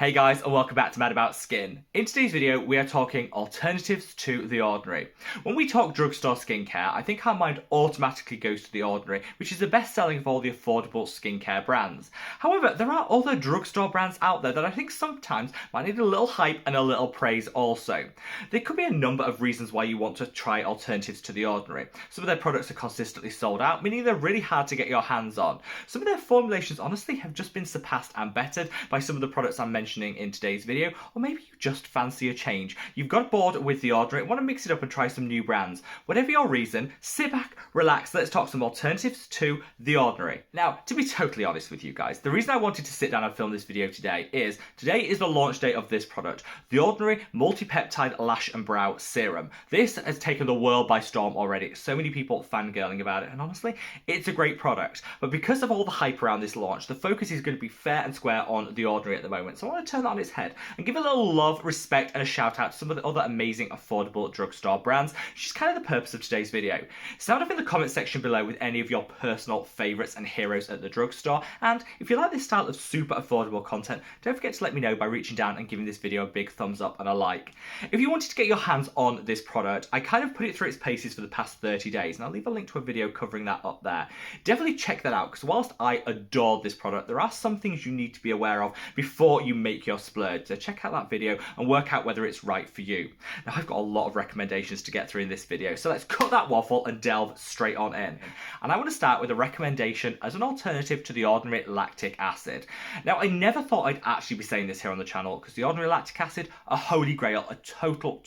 Hey guys, and welcome back to Mad About Skin. In today's video, we are talking alternatives to the ordinary. When we talk drugstore skincare, I think our mind automatically goes to the ordinary, which is the best selling of all the affordable skincare brands. However, there are other drugstore brands out there that I think sometimes might need a little hype and a little praise also. There could be a number of reasons why you want to try alternatives to the ordinary. Some of their products are consistently sold out, meaning they're really hard to get your hands on. Some of their formulations honestly have just been surpassed and bettered by some of the products I'm mentioning in today's video, or maybe you just fancy a change. You've got bored with the ordinary, want to mix it up and try some new brands. Whatever your reason, sit back, relax, let's talk some alternatives to the ordinary. Now, to be totally honest with you guys, the reason I wanted to sit down and film this video today is the launch day of this product, the Ordinary Multi-Peptide Lash and Brow Serum. This has taken the world by storm already. So many people fangirling about it, and honestly, it's a great product. But because of all the hype around this launch, the focus is going to be fair and square on the ordinary at the moment. So I want to turn that on its head and give a little love, respect, and a shout out to some of the other amazing affordable drugstore brands, which is kind of the purpose of today's video. Sound off in the comment section below with any of your personal favourites and heroes at the drugstore, and if you like this style of super affordable content, don't forget to let me know by reaching down and giving this video a big thumbs up and a like. If you wanted to get your hands on this product, I kind of put it through its paces for the past 30 days, and I'll leave a link to a video covering that up there. Definitely check that out, because whilst I adored this product, there are some things you need to be aware of before you make your splurge. So check out that video and work out whether it's right for you. Now, I've got a lot of recommendations to get through in this video, so let's cut that waffle and delve straight on in. And I want to start with a recommendation as an alternative to the ordinary lactic acid. Now, I never thought I'd actually be saying this here on the channel, because the ordinary lactic acid, a holy grail, a total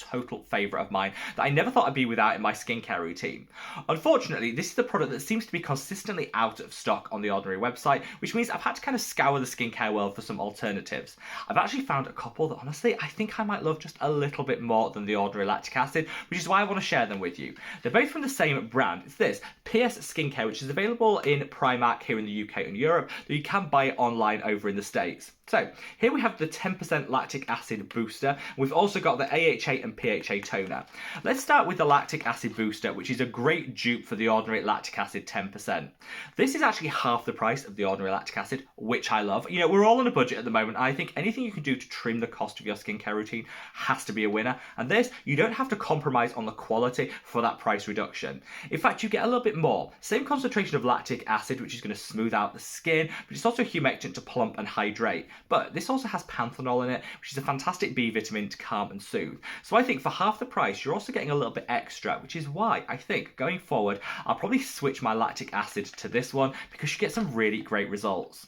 favourite of mine that I never thought I'd be without in my skincare routine. Unfortunately, this is the product that seems to be consistently out of stock on the Ordinary website, which means I've had to kind of scour the skincare world for some alternatives. I've actually found a couple that honestly I think I might love just a little bit more than the Ordinary lactic acid, which is why I want to share them with you. They're both from the same brand. It's this, PS Skincare, which is available in Primark here in the UK and Europe, though you can buy it online over in the States. So, here we have the 10% lactic acid booster. We've also got the AHA and PHA toner. Let's start with the lactic acid booster, which is a great dupe for the ordinary lactic acid 10%. This is actually half the price of the ordinary lactic acid, which I love. You know, we're all on a budget at the moment. I think anything you can do to trim the cost of your skincare routine has to be a winner. And this, you don't have to compromise on the quality for that price reduction. In fact, you get a little bit more. Same concentration of lactic acid, which is going to smooth out the skin, but it's also humectant to plump and hydrate. But this also has panthenol in it, which is a fantastic B vitamin to calm and soothe. So I think for half the price, you're also getting a little bit extra, which is why I think going forward, I'll probably switch my lactic acid to this one because you get some really great results.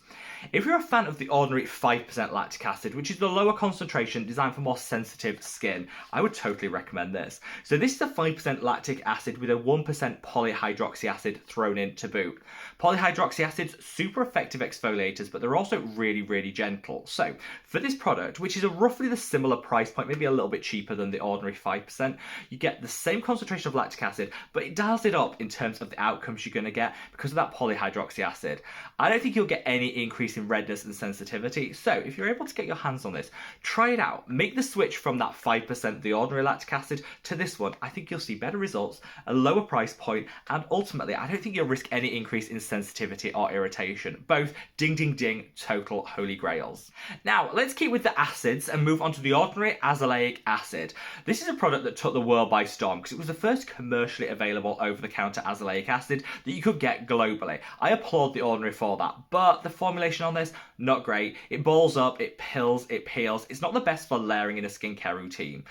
If you're a fan of the ordinary 5% lactic acid, which is the lower concentration designed for more sensitive skin, I would totally recommend this. So this is a 5% lactic acid with a 1% polyhydroxy acid thrown in to boot. Polyhydroxy acids, super effective exfoliators, but they're also really gentle. So for this product, which is a roughly the similar price point, maybe a little bit cheaper than the ordinary 5%, you get the same concentration of lactic acid, but it dials it up in terms of the outcomes you're going to get because of that polyhydroxy acid. I don't think you'll get any increase in redness and sensitivity, so if you're able to get your hands on this, try it out. Make the switch from that 5% the ordinary lactic acid to this one. I think you'll see better results, a lower price point, and ultimately I don't think you'll risk any increase in sensitivity or irritation. Both ding total holy grails. Now let's keep with the acids and move on to the ordinary azelaic acid. This is a product that took the world by storm because it was the first commercially available over-the-counter azelaic acid that you could get globally. I applaud the ordinary for that, but the formulation on this, not great. It balls up, it pills, it peels. It's not the best for layering in a skincare routine.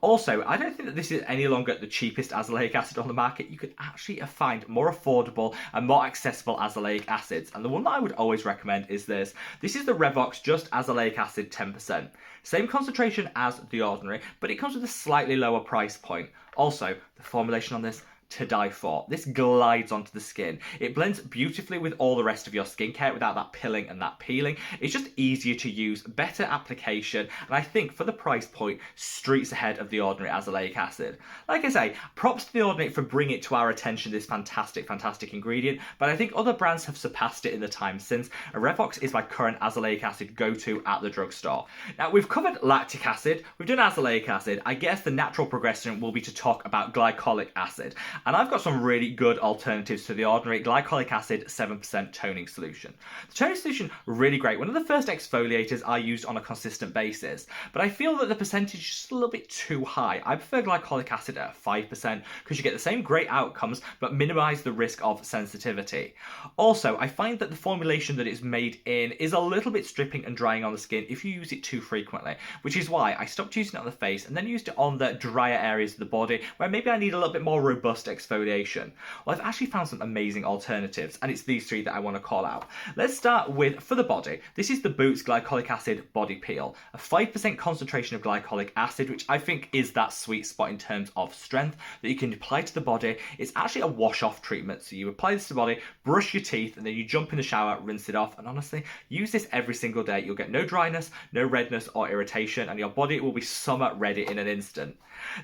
Also, I don't think that this is any longer the cheapest azelaic acid on the market. You could actually find more affordable and more accessible azelaic acids, and the one that I would always recommend is this. This is the Revox Just Azelaic Acid 10%. Same concentration as the ordinary, but it comes with a slightly lower price point. Also, the formulation on this, to die for. This glides onto the skin. It blends beautifully with all the rest of your skincare without that pilling and that peeling. It's just easier to use, better application, and I think for the price point, streets ahead of the ordinary azelaic acid. Like I say, props to the ordinary for bringing it to our attention, this fantastic ingredient, but I think other brands have surpassed it in the time since, and Revox is my current azelaic acid go-to at the drugstore. Now, we've covered lactic acid, we've done azelaic acid. I guess the natural progression will be to talk about glycolic acid. And I've got some really good alternatives to the ordinary glycolic acid 7% toning solution. The toning solution, really great. One of the first exfoliators I used on a consistent basis, but I feel that the percentage is just a little bit too high. I prefer glycolic acid at 5% because you get the same great outcomes, but minimize the risk of sensitivity. Also, I find that the formulation that it's made in is a little bit stripping and drying on the skin if you use it too frequently, which is why I stopped using it on the face and then used it on the drier areas of the body where maybe I need a little bit more robust exfoliation. Well, I've actually found some amazing alternatives, and it's these three that I want to call out. Let's start with, for the body, this is the Boots Glycolic Acid Body Peel, a 5% concentration of glycolic acid, which I think is that sweet spot in terms of strength that you can apply to the body. It's actually a wash-off treatment, so you apply this to the body, brush your teeth, and then you jump in the shower, rinse it off, and honestly, use this every single day. You'll get no dryness, no redness or irritation, and your body will be summer ready in an instant.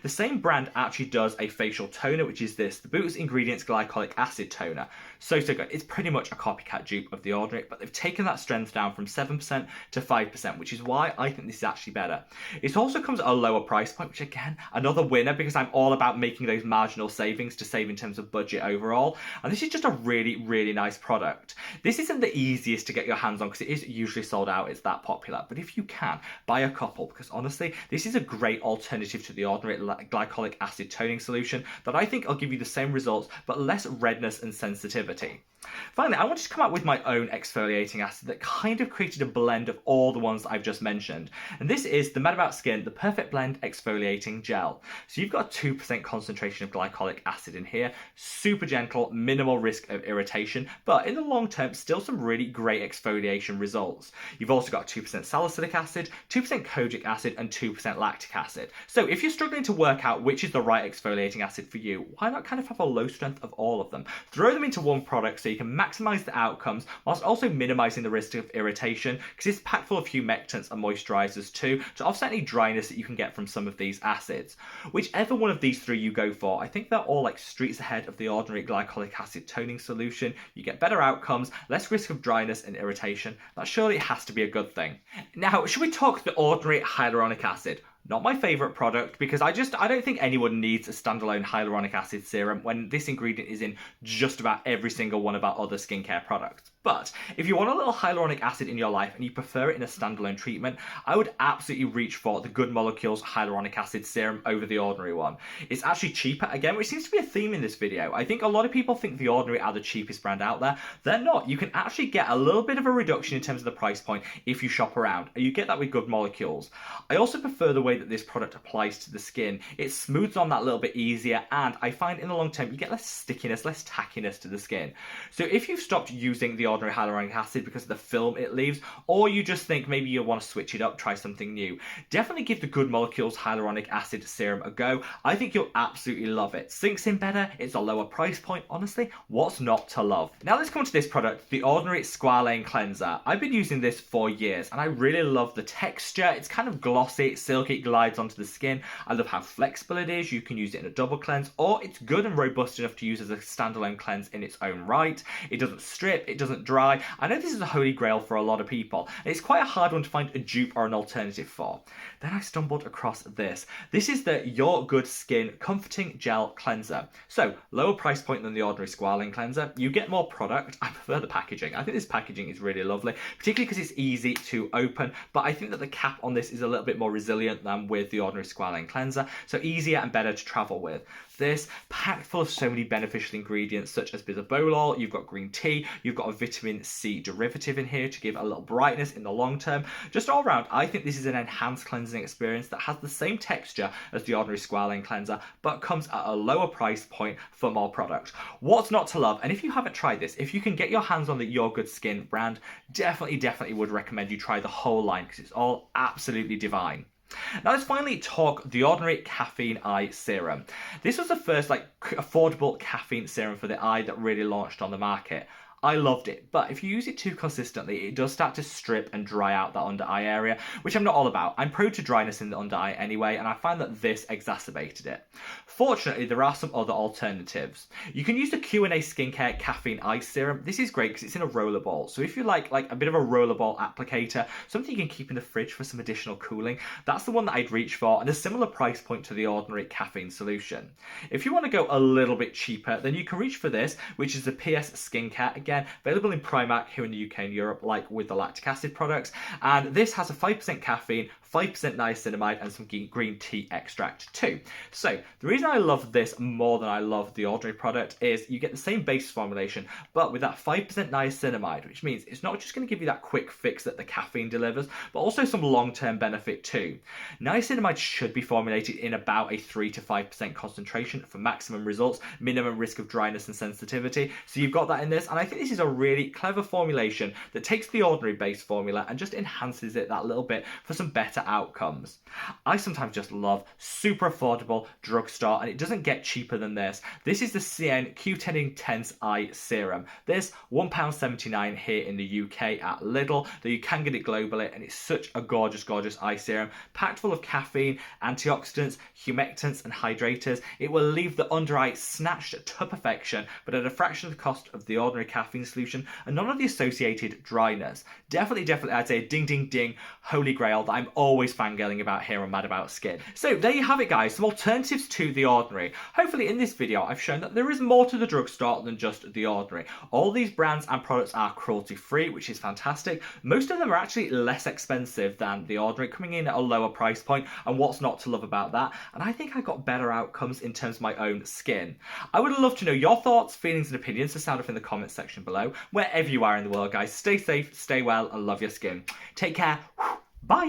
The same brand actually does a facial toner, which is this, the Boots Ingredients Glycolic Acid Toner. So good. It's pretty much a copycat dupe of the ordinary, but they've taken that strength down from 7% to 5%, which is why I think this is actually better. It also comes at a lower price point, which again, another winner, because I'm all about making those marginal savings to save in terms of budget overall. And this is just a really, really nice product. This isn't the easiest to get your hands on because it is usually sold out. It's that popular. But if you can, buy a couple, because honestly, this is a great alternative to the ordinary glycolic acid toning solution that I think will give you the same results, but less redness and sensitivity. Finally, I wanted to come out with my own exfoliating acid that kind of created a blend of all the ones that I've just mentioned. And this is the Mad About Skin, the Perfect Blend Exfoliating Gel. So you've got a 2% concentration of glycolic acid in here, super gentle, minimal risk of irritation, but in the long term, still some really great exfoliation results. You've also got 2% salicylic acid, 2% kojic acid, and 2% lactic acid. So if you're struggling to work out which is the right exfoliating acid for you, why not kind of have a low strength of all of them? Throw them into one product so you can maximize the outcomes whilst also minimizing the risk of irritation, because it's packed full of humectants and moisturizers too to offset any dryness that you can get from some of these acids. Whichever one of these three you go for, I think they're all like streets ahead of the ordinary glycolic acid toning solution. You get better outcomes, less risk of dryness and irritation. That surely has to be a good thing. Now, should we talk the ordinary hyaluronic acid? Not my favourite product, because I don't think anyone needs a standalone hyaluronic acid serum when this ingredient is in just about every single one of our other skincare products. But if you want a little hyaluronic acid in your life and you prefer it in a standalone treatment, I would absolutely reach for the Good Molecules Hyaluronic Acid Serum over the ordinary one. It's actually cheaper again, which seems to be a theme in this video. I think a lot of people think the ordinary are the cheapest brand out there. They're not. You can actually get a little bit of a reduction in terms of the price point if you shop around, and you get that with Good Molecules. I also prefer the way that this product applies to the skin. It smooths on that little bit easier, and I find in the long term you get less stickiness, less tackiness to the skin. So if you've stopped using the ordinary hyaluronic acid because of the film it leaves, or you just think maybe you want to switch it up, try something new, definitely give the Good Molecules Hyaluronic Acid Serum a go. I think you'll absolutely love it. Sinks in better, it's a lower price point. Honestly, what's not to love? Now let's come to this product, the Ordinary Squalane Cleanser. I've been using this for years and I really love the texture. It's kind of glossy, silky, it glides onto the skin. I love how flexible it is. You can use it in a double cleanse, or it's good and robust enough to use as a standalone cleanse in its own right. It doesn't strip, it doesn't dry. I know this is a holy grail for a lot of people, and it's quite a hard one to find a dupe or an alternative for. Then I stumbled across this. This is the Your Good Skin Comforting Gel Cleanser. So, lower price point than the ordinary Squalane Cleanser. You get more product. I prefer the packaging. I think this packaging is really lovely, particularly because it's easy to open, but I think that the cap on this is a little bit more resilient than with the ordinary Squalane Cleanser, so easier and better to travel with. This packed full of so many beneficial ingredients such as bisabolol, you've got green tea, you've got a vitamin C derivative in here to give a little brightness in the long term. Just all around, I think this is an enhanced cleansing experience that has the same texture as the ordinary Squalane Cleanser, but comes at a lower price point for more product. What's not to love? And if you haven't tried this, if you can get your hands on the Your Good Skin brand, definitely would recommend you try the whole line because it's all absolutely divine. Now let's finally talk the Ordinary Caffeine Eye Serum. This was the first affordable caffeine serum for the eye that really launched on the market. I loved it, but if you use it too consistently, it does start to strip and dry out that under eye area, which I'm not all about. I'm prone to dryness in the under eye anyway, and I find that this exacerbated it. Fortunately, there are some other alternatives. You can use the Q&A Skincare Caffeine Eye Serum. This is great because it's in a roller ball, so if you like a bit of a rollerball applicator, something you can keep in the fridge for some additional cooling, that's the one that I'd reach for, and a similar price point to the ordinary caffeine solution. If you want to go a little bit cheaper, then you can reach for this, which is the PS Skincare, again, available in Primark here in the UK and Europe, like with the lactic acid products, and this has a 5% caffeine, 5% niacinamide, and some green tea extract too. So the reason I love this more than I love the ordinary product is you get the same base formulation, but with that 5% niacinamide, which means it's not just going to give you that quick fix that the caffeine delivers, but also some long-term benefit too. Niacinamide should be formulated in about a 3 to 5% concentration for maximum results, minimum risk of dryness and sensitivity. So you've got that in this, and I think this is a really clever formulation that takes the ordinary base formula and just enhances it that little bit for some better outcomes. I sometimes just love super affordable drugstore, and it doesn't get cheaper than this. This is the CN Q10 Intense Eye Serum. This £1.79 here in the UK at Lidl, though you can get it globally, and it's such a gorgeous eye serum, packed full of caffeine, antioxidants, humectants and hydrators. It will leave the under eye snatched to perfection, but at a fraction of the cost of the ordinary caffeine solution, and none of the associated dryness. Definitely I'd say a ding holy grail that I'm always fangirling about here on Mad About Skin. So there you have it, guys, some alternatives to the ordinary. Hopefully in this video I've shown that there is more to the drugstore than just the ordinary. All these brands and products are cruelty free, which is fantastic. Most of them are actually less expensive than the ordinary, coming in at a lower price point, and what's not to love about that? And I think I got better outcomes in terms of my own skin. I would love to know your thoughts, feelings and opinions, so sound off in the comments section below. Wherever you are in the world, guys, stay safe, stay well and love your skin. Take care. Bye.